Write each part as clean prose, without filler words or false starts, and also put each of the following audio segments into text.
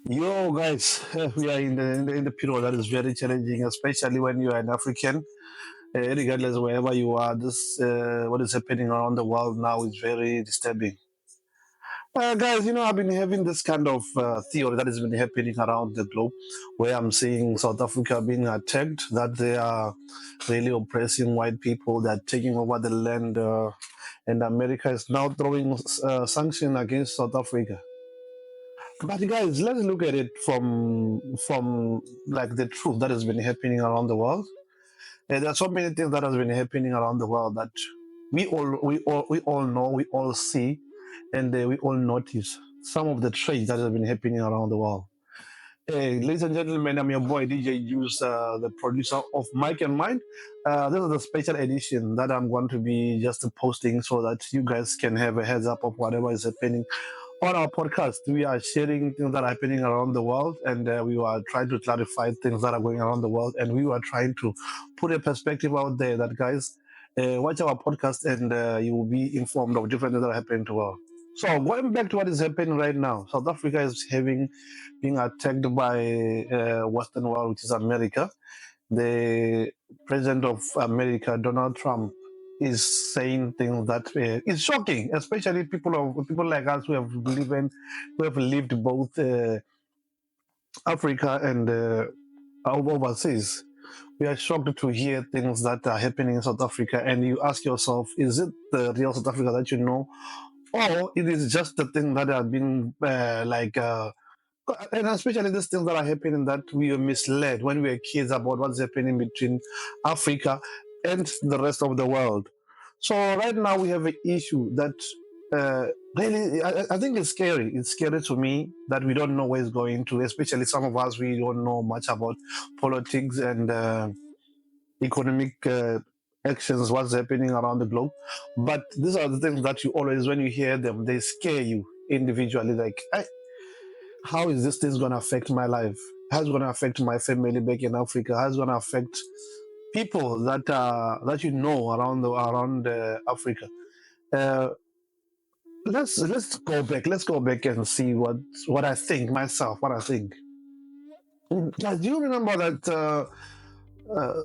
Yo, guys, we are in the period that is very challenging, especially when you are an African. Regardless wherever you are, this what is happening around the world now is very disturbing. Guys, I've been having this kind of theory that has been happening around the globe, where I'm seeing South Africa being attacked, that they are really oppressing white people, they're taking over the land, and America is now throwing sanction against South Africa. But guys, let's look at it from like the truth that has been happening around the world. There are so many things that has been happening around the world that we all know, we all see, and we all notice some of the trades that have been happening around the world. Hey, ladies and gentlemen, I'm your boy DJ Juice, the producer of Mike and Mind. This is a special edition that I'm going to be just posting so that you guys can have a heads up of whatever is happening on our podcast. We are sharing things that are happening around the world, and we are trying to clarify things that are going around the world, and we are trying to put a perspective out there that guys, watch our podcast, and you will be informed of different things that are happening to the world. So going back to what is happening right now, South Africa is being attacked by Western world, which is America. The president of America, Donald Trump, is saying things that is shocking, especially people like us who have lived both Africa and overseas. We are shocked to hear things that are happening in South Africa, and you ask yourself, is it the real South Africa that you know, or it is just the thing that have been and especially these things that are happening that we were misled when we were kids about what's happening between Africa and the rest of the world. So right now we have an issue that really I think it's scary. It's scary to me that we don't know where it's going to. Especially some of us, we don't know much about politics and economic actions, what's happening around the globe. But these are the things that you always, when you hear them, they scare you individually. Like, how is this thing going to affect my life? How's it going to affect my family back in Africa? How's it going to affect people that you know around Africa? Uh, let's go back. Let's go back and see what I think myself. What I think. Guys, do you remember that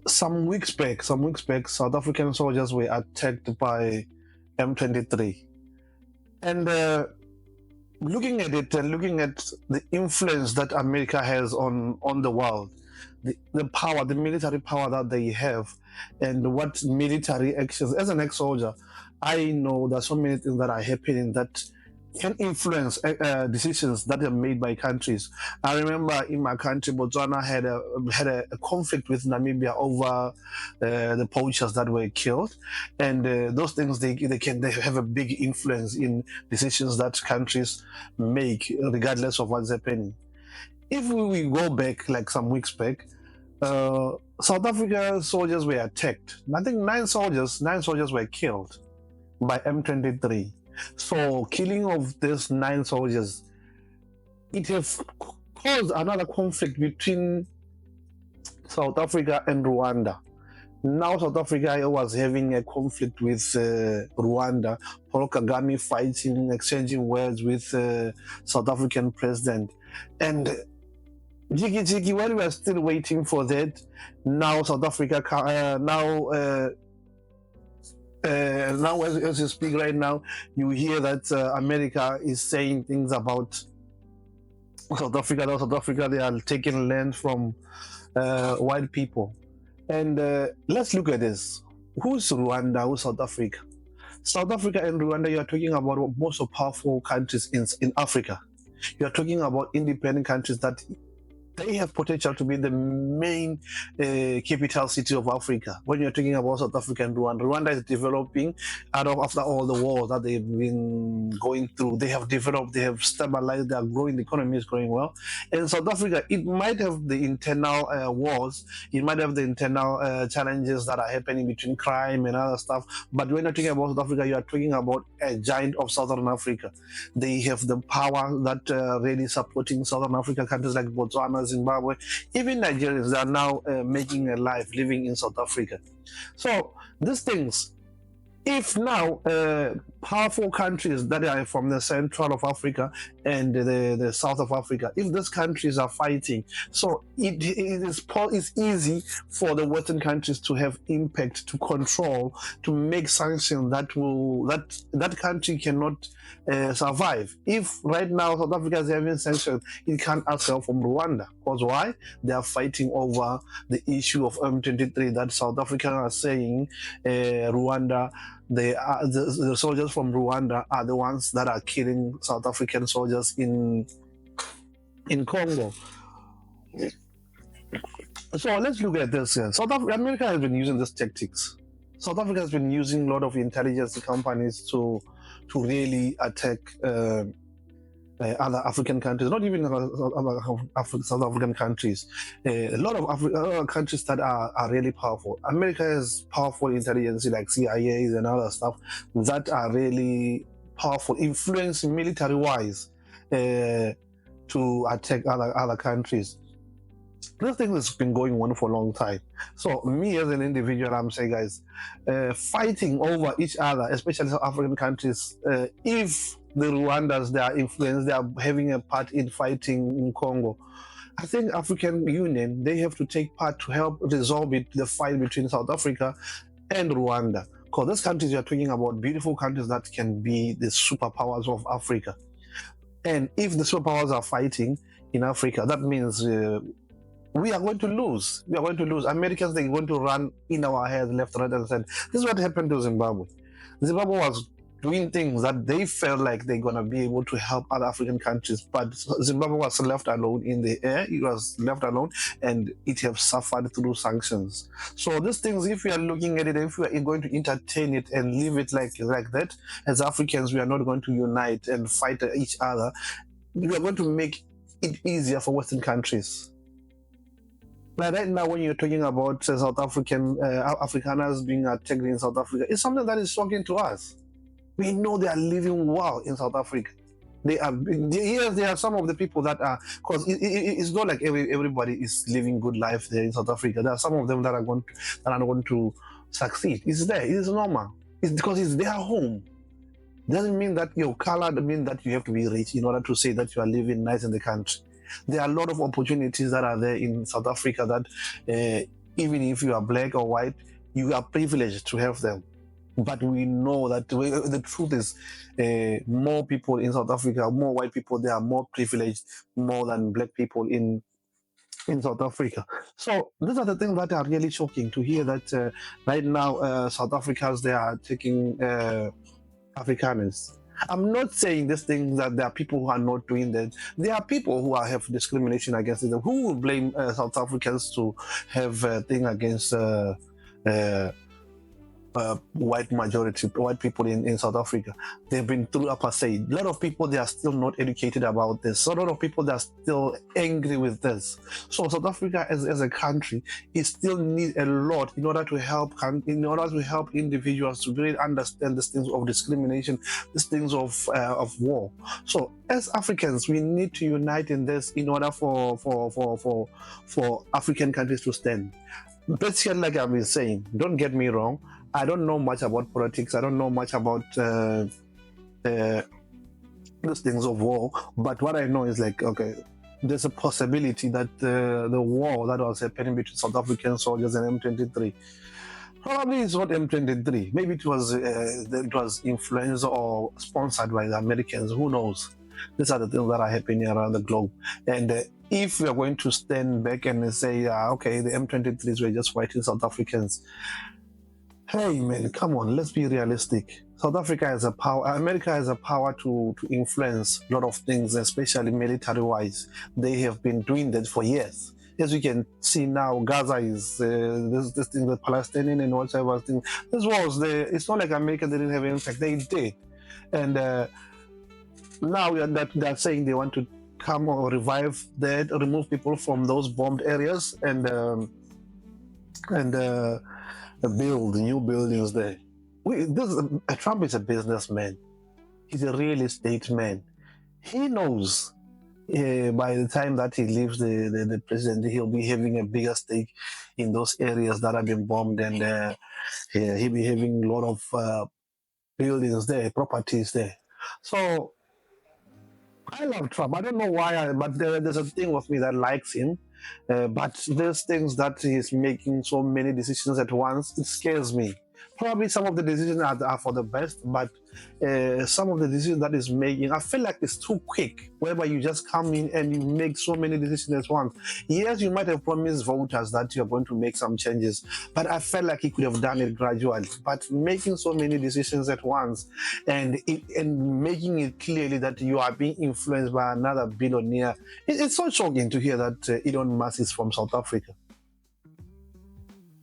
some weeks back, South African soldiers were attacked by M23, and looking at it and looking at the influence that America has on the world, the power, the military power that they have, and what military actions. As an ex-soldier, I know there's so many things that are happening that can influence decisions that are made by countries. I remember in my country, Botswana had a conflict with Namibia over the poachers that were killed, and those things they have a big influence in decisions that countries make, regardless of what's happening. If we go back like some weeks back, South Africa soldiers were attacked. I think nine soldiers were killed by M23. So killing of these nine soldiers, it has caused another conflict between South Africa and Rwanda. Now South Africa was having a conflict with Rwanda. Paul Kagame fighting, exchanging words with South African president, and jiggy jiggy. While we are still waiting for that, now South Africa now as you speak right now, you hear that America is saying things about South Africa. Now South Africa, they are taking land from white people. And let's look at this. Who's Rwanda? Who's South Africa? South Africa and Rwanda, you are talking about most of powerful countries in Africa. You are talking about independent countries that they have potential to be the main capital city of Africa. When you're talking about South Africa and Rwanda, Rwanda is developing after all the wars that they've been going through. They have developed, they have stabilized, they are growing, the economy is growing well. And South Africa, it might have the internal wars, it might have the internal challenges that are happening between crime and other stuff. But when you're talking about South Africa, you are talking about a giant of Southern Africa. They have the power that really supporting Southern Africa countries like Botswana, Zimbabwe, even Nigerians are now making a life living in South Africa. So these things, If now powerful countries that are from the central of Africa and the south of Africa, if these countries are fighting, so it's easy for the Western countries to have impact, to control, to make sanctions that country cannot survive. If right now South Africa is having sanctions, it can't ask help from Rwanda. Because why? They are fighting over the issue of M23 that South Africa are saying Rwanda, the soldiers from Rwanda are the ones that are killing South African soldiers in Congo. So let's look at this. America has been using these tactics. South Africa has been using a lot of intelligence companies to really attack other African countries, not even other South African countries. A lot of other countries that are really powerful. America has powerful intelligence like CIA and other stuff that are really powerful, influencing military-wise to attack other countries. This thing has been going on for a long time. So me as an individual, I'm saying, guys, fighting over each other, especially South African countries, if the Rwandans, they are influenced, they are having a part in fighting in Congo, I think African Union, they have to take part to help resolve the fight between South Africa and Rwanda. Because those countries you're talking about, beautiful countries that can be the superpowers of Africa. And if the superpowers are fighting in Africa, that means we are going to lose. We are going to lose. Americans, they're going to run in our heads, left, right, and center. This is what happened to Zimbabwe. Zimbabwe was doing things that they felt like they're going to be able to help other African countries, but Zimbabwe was left alone in the air. It was left alone, and it has suffered through sanctions. So these things, if we are looking at it, if we are going to entertain it and leave it like that, as Africans, we are not going to unite and fight each other. We are going to make it easier for Western countries. Like right now, when you're talking about South African Afrikaners being attacked in South Africa, it's something that is shocking to us. We know they are living well in South Africa. Yes, there are some of the people that are, because it's not like everybody is living good life there in South Africa. There are some of them that are going to succeed. It's there. It's normal. It's because it's their home. Doesn't mean that your color doesn't mean that you have to be rich in order to say that you are living nice in the country. There are a lot of opportunities that are there in South Africa that even if you are black or white, you are privileged to have them. But we know that the truth is more people in South Africa, more white people, they are more privileged more than black people in South Africa. So these are the things that are really shocking to hear that right now South Africans, they are taking Afrikaners. I'm not saying this thing that there are people who are not doing that. There are people who have discrimination against them. Who will blame South Africans to have a thing against white people in South Africa? They've been through apartheid. A lot of people, they are still not educated about this. So a lot of people, they are still angry with this. So South Africa as a country, it still needs a lot in order to help individuals to really understand these things of discrimination, these things of war. So as Africans, we need to unite in this in order for African countries to stand. Basically, like I've been saying, don't get me wrong, I don't know much about politics. I don't know much about those things of war. But what I know is like, okay, there's a possibility that the war that was happening between South African soldiers and M23, probably it's not M23. Maybe it was influenced or sponsored by the Americans. Who knows? These are the things that are happening around the globe. And if we are going to stand back and say, okay, the M23s were just fighting South Africans, hey man, come on, let's be realistic. South Africa has a power, America has a power to influence a lot of things, especially military-wise. They have been doing that for years. As we can see now, Gaza is this thing, the Palestinian and whatever thing. This was it's not like America didn't have an impact, they did. And now they're saying they want to come or revive that, remove people from those bombed areas and build new buildings there. Trump is a businessman. He's a real estate man. He knows by the time that he leaves the presidency, he'll be having a bigger stake in those areas that have been bombed, and he'll be having a lot of buildings there, properties there. So I love Trump. I don't know why, but there's a thing with me that likes him. But there's things that he's making so many decisions at once. It scares me. Probably some of the decisions are for the best, but some of the decisions that he's making, I feel like it's too quick. Whereby you just come in and you make so many decisions at once. Yes, you might have promised voters that you're going to make some changes, but I felt like he could have done it gradually. But making so many decisions at once and making it clearly that you are being influenced by another billionaire, it's so shocking to hear that Elon Musk is from South Africa,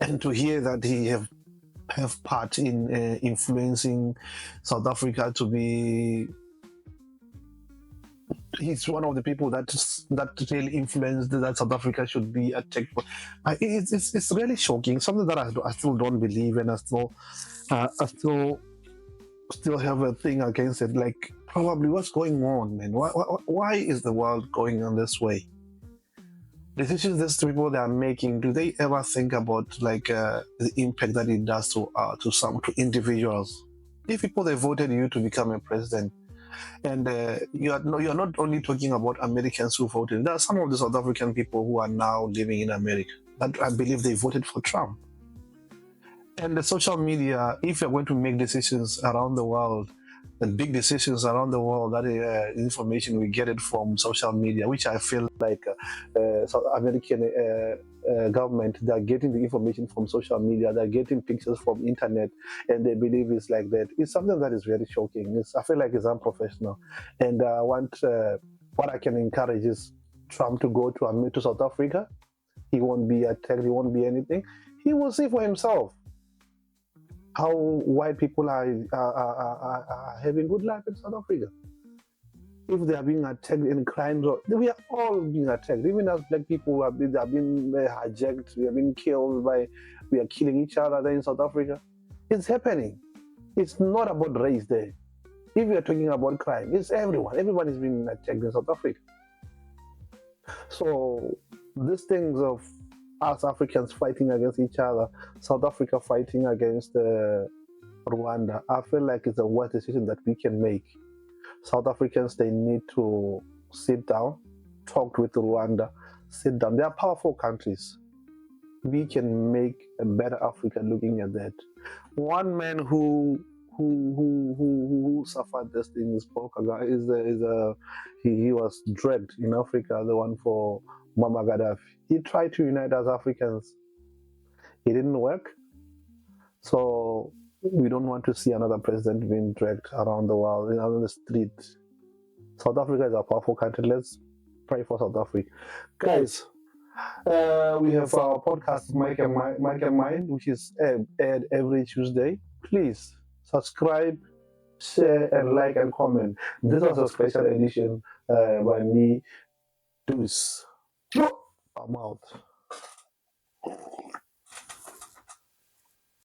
and to hear that he have part in influencing South Africa to be. He's one of the people that really influenced that South Africa should be attacked. It's really shocking. Something that I still don't believe, and I still have a thing against it. Like, probably what's going on, man? Why is the world going on this way? Decisions these people they are making, do they ever think about like the impact that it does to individuals? If people they voted you to become a president, and you're not only talking about Americans who voted. There are some of the South African people who are now living in America that I believe they voted for Trump. And the social media, if you're going to make decisions around the world, the big decisions around the world, that information we get it from social media, which I feel like South American government, they're getting the information from social media, they're getting pictures from internet, and they believe it's like that. It's something that is very shocking. I feel like it's unprofessional, and I want what I can encourage is Trump to go to South Africa. He won't be attacked. He won't be anything. He will see for himself how white people are having good life in South Africa. If they are being attacked in crimes, we are all being attacked. Even as black people have been hijacked, we have been killed we are killing each other there in South Africa. It's happening. It's not about race there. If we are talking about crime, it's everyone. Everyone is being attacked in South Africa. So these things of us Africans fighting against each other, South Africa fighting against Rwanda, I feel like it's the worst decision that we can make. South Africans, they need to sit down, talk with Rwanda, sit down. They are powerful countries. We can make a better Africa looking at that. One man who suffered this thing is Paul Kagame. He was dragged in Africa, the one for Muammar Gaddafi. He tried to unite us Africans. It didn't work. So we don't want to see another president being dragged around the world, on the street. South Africa is a powerful country. Let's pray for South Africa. Guys, we have our podcast, Mike and Mind, which is aired every Tuesday. Please subscribe, share, and like and comment. This was a special edition by me, Deuce. I'm out.